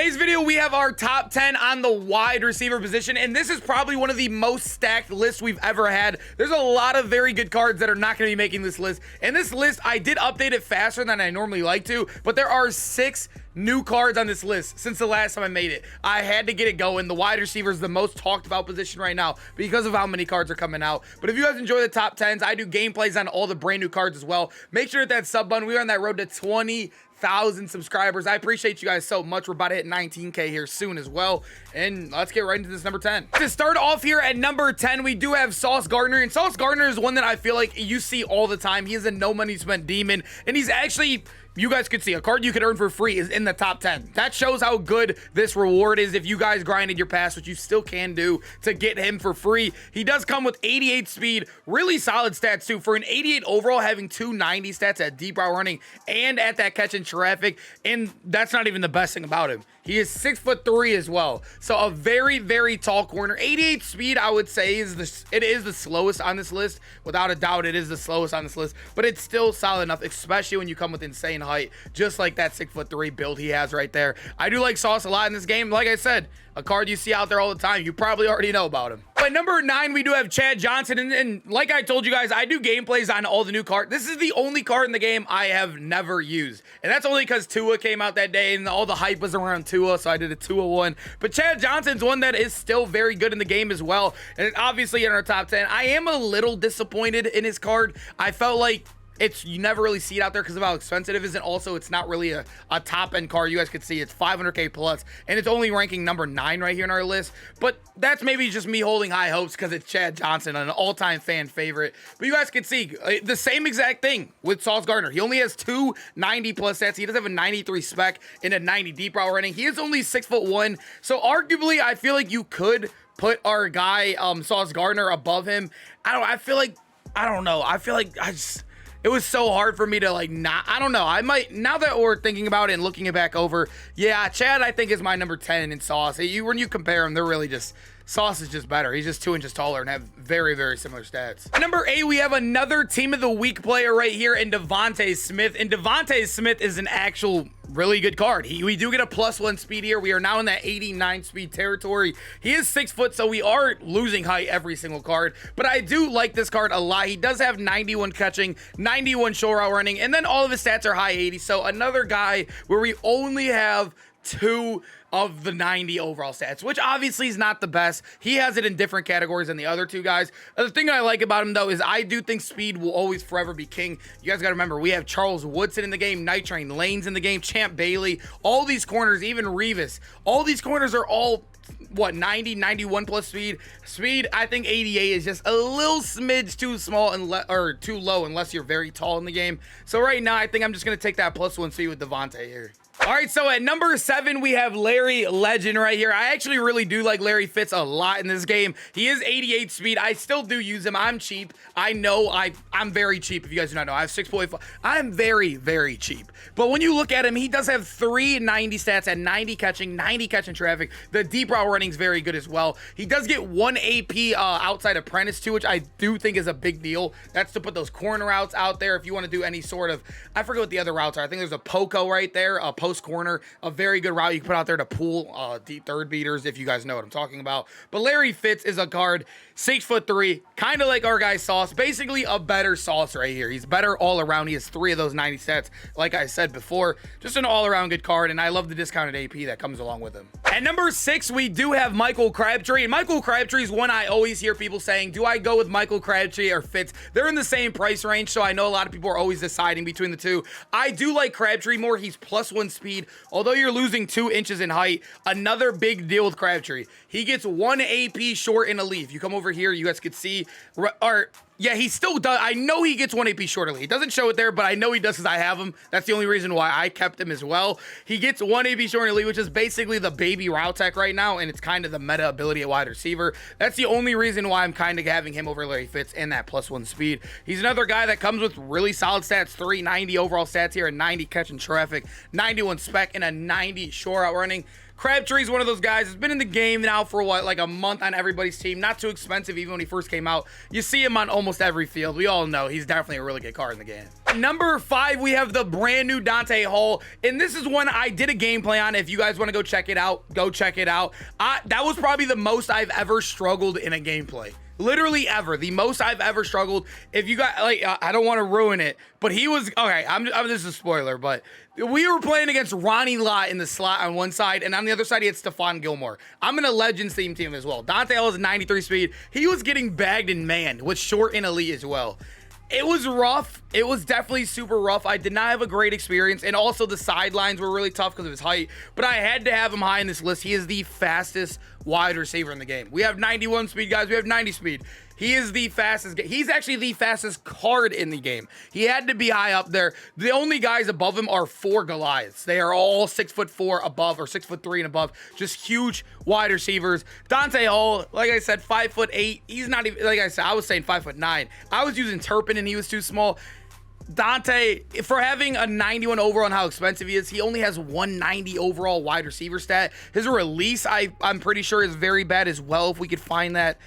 today's video, we have our top 10 on the wide receiver position, and this is probably one of the most stacked lists we've ever had. There's a lot of very good cards that are not going to be making this list, and this list, I did update it faster than I normally like to, but there are 6 new cards on this list since the last time I made it. I had to get it going. The wide receiver is the most talked about position right now because of how many cards are coming out. But if you guys enjoy the top 10s, I do gameplays on all the brand new cards as well. Make sure to hit that sub button. We're on that road to 20,000 subscribers. I appreciate you guys so much. We're about to hit 19K here soon as well. And let's get right into this number 10. To start off here at number 10, we do have Sauce Gardner. And Sauce Gardner is one that I feel like you see all the time. He is a no money spent demon. And he's actually, you guys could see, a card you could earn for free is in the top 10. That shows how good this reward is if you guys grinded your pass, which you still can do to get him for free. He does come with 88 speed, really solid stats too. For an 88 overall, having 290 stats at deep route running and at that catch in traffic, and that's not even the best thing about him. He is 6'3" as well. So a very, very tall corner. 88 speed, I would say, is the slowest on this list. Without a doubt, it is the slowest on this list, but it's still solid enough, especially when you come with insane height, just like that 6'3" build he has right there. I do like Sauce a lot in this game. Like I said, a card you see out there all the time. You probably already know about him. At number 9, we do have Chad Johnson. And like I told you guys, I do gameplays on all the new cards. This is the only card in the game I have never used. And that's only because Tua came out that day and all the hype was around Tua. So I did a Tua one. But Chad Johnson's one that is still very good in the game as well. And obviously in our top 10, I am a little disappointed in his card. I felt like you never really see it out there because of how expensive it is, and also it's not really a top end card. You guys could see it's 500k plus, and it's only ranking number 9 right here in our list. But that's maybe just me holding high hopes because it's Chad Johnson, an all-time fan favorite. But you guys could see the same exact thing with Sauce Gardner. He only has 290 plus stats. He does have a 93 spec and a 90 deep route running. He is only 6'1", so arguably I feel like you could put our guy Sauce Gardner above him. I feel like it was so hard for me to I don't know. I might, now that we're thinking about it and looking it back over, yeah, Chad I think is my number 10 in Sauce. When you compare them, they're really just, Sauce is just better. He's just 2 inches taller and have very, very similar stats. At number 8, we have another Team of the Week player right here in DeVonta Smith. And DeVonta Smith is an actual really good card. We do get a +1 speed here. We are now in that 89 speed territory. He is 6 foot, so we are losing height every single card. But I do like this card a lot. He does have 91 catching, 91 short route running, and then all of his stats are high 80. So another guy where we only have 2 of the 90 overall stats, which obviously is not the best. He has it in different categories than the other 2 guys. The thing I like about him, though, is I do think speed will always forever be king. You guys got to remember, we have Charles Woodson in the game, Night Train Lane's in the game, Champ Bailey, all these corners, even Revis. All these corners are all, what, 90, 91 plus speed. Speed, I think 88 is just a little smidge too small or too low unless you're very tall in the game. So right now, I think I'm just going to take that +1 speed with DeVonta here. All right, so at number 7, we have Larry Legend right here. I actually really do like Larry Fitz a lot in this game. He is 88 speed. I still do use him. I'm cheap. I know I'm very cheap, if you guys do not know. I have 6.5. I'm very, very cheap. But when you look at him, he does have 390 stats at 90 catching traffic. The deep route running is very good as well. He does get 1 AP outside apprentice too, which I do think is a big deal. That's to put those corner routes out there if you want to do any sort of, I forget what the other routes are. I think there's a Poco right there, a post corner, a very good route you can put out there to pull deep third beaters, if you guys know what I'm talking about. But Larry Fitz is a card, 6'3", kind of like our guy Sauce, basically a better Sauce right here. He's better all around. He has 3 of those 90 stats, like I said before. Just an all-around good card, and I love the discounted AP that comes along with him. At number 6, we do have Michael Crabtree, and Michael Crabtree is one I always hear people saying, do I go with Michael Crabtree or Fitz? They're in the same price range, so I know a lot of people are always deciding between the 2. I do like Crabtree more. He's +1 speed. Although you're losing 2 inches in height, another big deal with Crabtree. He gets 1 AP short in elite. If you come over here, you guys could see, yeah, he still does. I know he gets 1 AP short elite. He doesn't show it there, but I know he does because I have him. That's the only reason why I kept him as well. He gets 1 AP short elite, which is basically the baby route tech right now, and it's kind of the meta ability at wide receiver. That's the only reason why I'm kind of having him over Larry Fitz and that +1 speed. He's another guy that comes with really solid stats, 390 overall stats here, a 90 catching traffic, 91 spec, and a 90 short route running. Crabtree's one of those guys. Has been in the game now for what, like a month on everybody's team. Not too expensive even when he first came out. You see him on almost almost every field. We all know he's definitely a really good card in the game. Number 5, we have the brand new Dante Hall, and this is one I did a gameplay on. If you guys want to go check it out, go check it out. That was probably the most I've ever struggled in a gameplay. Literally ever. The most I've ever struggled. If you got, like, I don't want to ruin it, but he was, okay, this is a spoiler, but we were playing against Ronnie Lott in the slot on one side, and on the other side, he had Stephon Gilmore. I'm in a Legends team as well. Dante Hall is 93 speed. He was getting bagged and manned with short and elite as well. It was rough. It was definitely super rough. I did not have a great experience, and also the sidelines were really tough because of his height, but I had to have him high in this list. He is the fastest wide receiver in the game. We have 91 speed, guys. We have 90 speed. He is the fastest. He's actually the fastest card in the game. He had to be high up there. The only guys above him are 4 Goliaths. They are all 6'4" above, or 6'3" and above. Just huge wide receivers. Dante Hall, like I said, 5'8". He's not even, like I said, I was saying 5'9". I was using Turpin and he was too small. Dante, for having a 91 overall and how expensive he is, he only has 190 overall wide receiver stat. His release, I'm pretty sure, is very bad as well, if we could find that.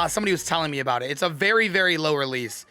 Somebody was telling me about it. It's a very, very low release.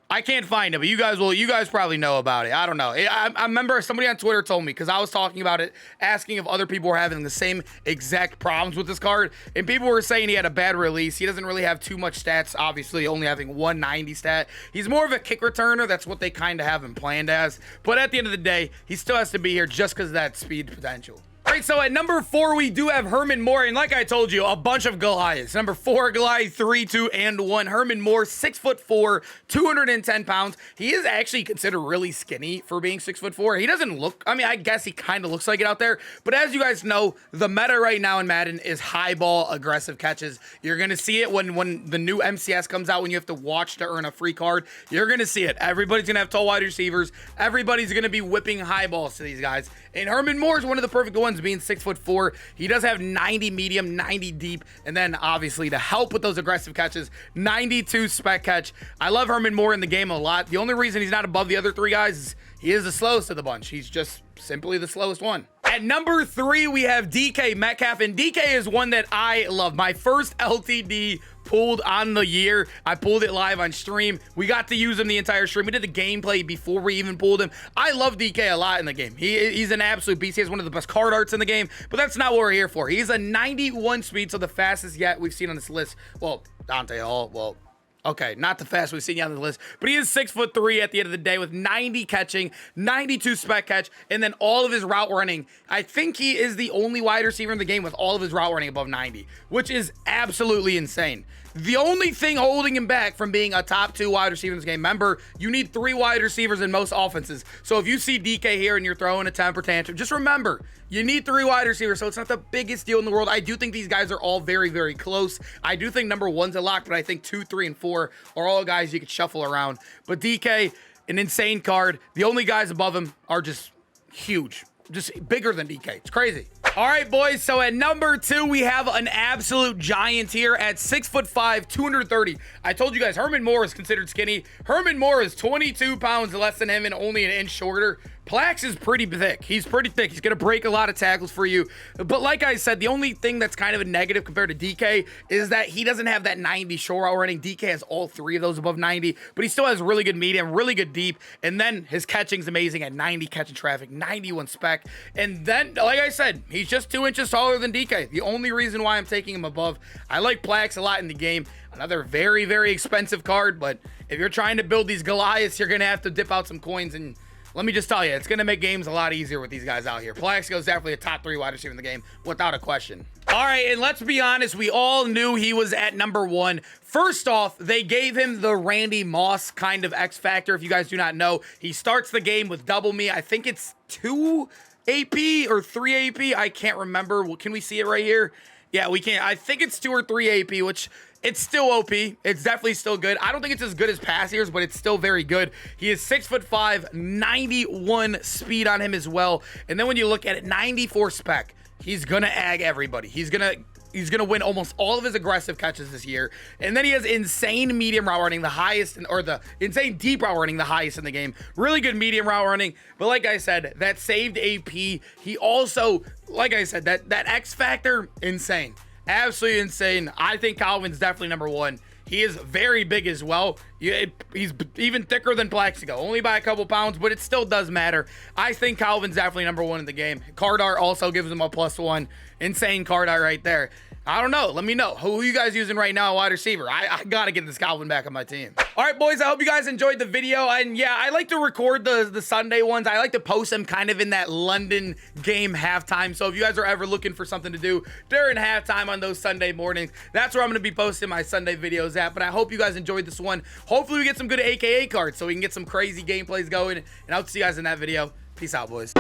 I can't find it, but you guys probably know about it. I don't know. I remember somebody on Twitter told me, because I was talking about it, asking if other people were having the same exact problems with this card, and people were saying he had a bad release. He doesn't really have too much stats, obviously, only having 190 stat. He's more of a kick returner. That's what they kind of have him planned as. But at the end of the day, he still has to be here just because of that speed potential. All right, so at number 4, we do have Herman Moore, and like I told you, a bunch of Goliaths. Number 4, Goliath, 3, 2, and 1. Herman Moore, 6'4", 210 pounds. He is actually considered really skinny for being 6'4". He doesn't look, I mean, I guess he kind of looks like it out there, but as you guys know, the meta right now in Madden is high ball aggressive catches. You're going to see it when the new MCS comes out, when you have to watch to earn a free card. You're going to see it. Everybody's going to have tall wide receivers. Everybody's going to be whipping high balls to these guys, and Herman Moore is one of the perfect ones, being 6'4". He does have 90 medium, 90 deep, and then obviously to help with those aggressive catches, 92 spec catch. I love Herman Moore in the game a lot. The only reason he's not above the other 3 guys is he is the slowest of the bunch. He's just simply the slowest one. At number 3, we have DK Metcalf, and DK is one that I love. My first LTD pulled on the year. I pulled it live on stream. We got to use him the entire stream. We did the gameplay before we even pulled him. I love DK a lot in the game. He's an absolute beast. He has one of the best card arts in the game, but that's not what we're here for. He's a 91 speed, so the fastest yet we've seen on this list. Well, Dante Hall, well, okay, not the fastest we've seen yet on the list, but he is 6'3" at the end of the day with 90 catching, 92 spec catch, and then all of his route running. I think he is the only wide receiver in the game with all of his route running above 90, which is absolutely insane. The only thing holding him back from being a top 2 wide receiver in this game, remember, you need 3 wide receivers in most offenses. So if you see DK here and you're throwing a temper tantrum, just remember, you need 3 wide receivers, so it's not the biggest deal in the world. I do think these guys are all very, very close. I do think number 1's a lock, but I think 2, 3, and 4 are all guys you could shuffle around. But DK, an insane card. The only guys above him are just huge, just bigger than DK. It's crazy. All right, boys, so at number 2, we have an absolute giant here at 6'5", 230. I told you guys, Herman Moore is considered skinny. Herman Moore is 22 pounds less than him and only an inch shorter. Plax is pretty thick. He's pretty thick. He's going to break a lot of tackles for you. But like I said, the only thing that's kind of a negative compared to DK is that he doesn't have that 90 short route running. DK has all 3 of those above 90, but he still has really good medium, really good deep, and then his catching's amazing at 90 catching traffic, 91 spec, and then, like I said, he's just 2 inches taller than DK. The only reason why I'm taking him above. I like Plax a lot in the game. Another very, very expensive card, but if you're trying to build these Goliaths, you're going to have to dip out some coins, and let me just tell you, it's going to make games a lot easier with these guys out here. Plaxico is definitely a top 3 wide receiver in the game, without a question. All right, and let's be honest, we all knew he was at number 1. First off, they gave him the Randy Moss kind of X factor. If you guys do not know, he starts the game with double me. I think it's 2 AP or 3 AP. I can't remember. Can we see it right here? Yeah, we can. I think it's 2 or 3 AP, which it's still OP. It's definitely still good. I don't think it's as good as past years, but it's still very good. He is 6'5", 91 speed on him as well. And then when you look at it, 94 spec. He's gonna ag everybody. He's gonna win almost all of his aggressive catches this year. And then he has insane medium route running, the highest, or the insane deep route running, the highest in the game. Really good medium route running. But like I said, that saved AP. He also, like I said, that X factor, insane. Absolutely insane. I think Calvin's definitely number 1. He is very big as well. He's even thicker than Plaxico, only by a couple pounds, but it still does matter. I think Calvin's definitely number 1 in the game. Card art also gives him a +1. Insane card art right there. I don't know. Let me know. Who are you guys using right now, wide receiver? I got to get this Calvin back on my team. All right, boys, I hope you guys enjoyed the video. And yeah, I like to record the Sunday ones. I like to post them kind of in that London game halftime. So if you guys are ever looking for something to do during halftime on those Sunday mornings, that's where I'm going to be posting my Sunday videos at. But I hope you guys enjoyed this one. Hopefully we get some good AKA cards so we can get some crazy gameplays going. And I'll see you guys in that video. Peace out, boys.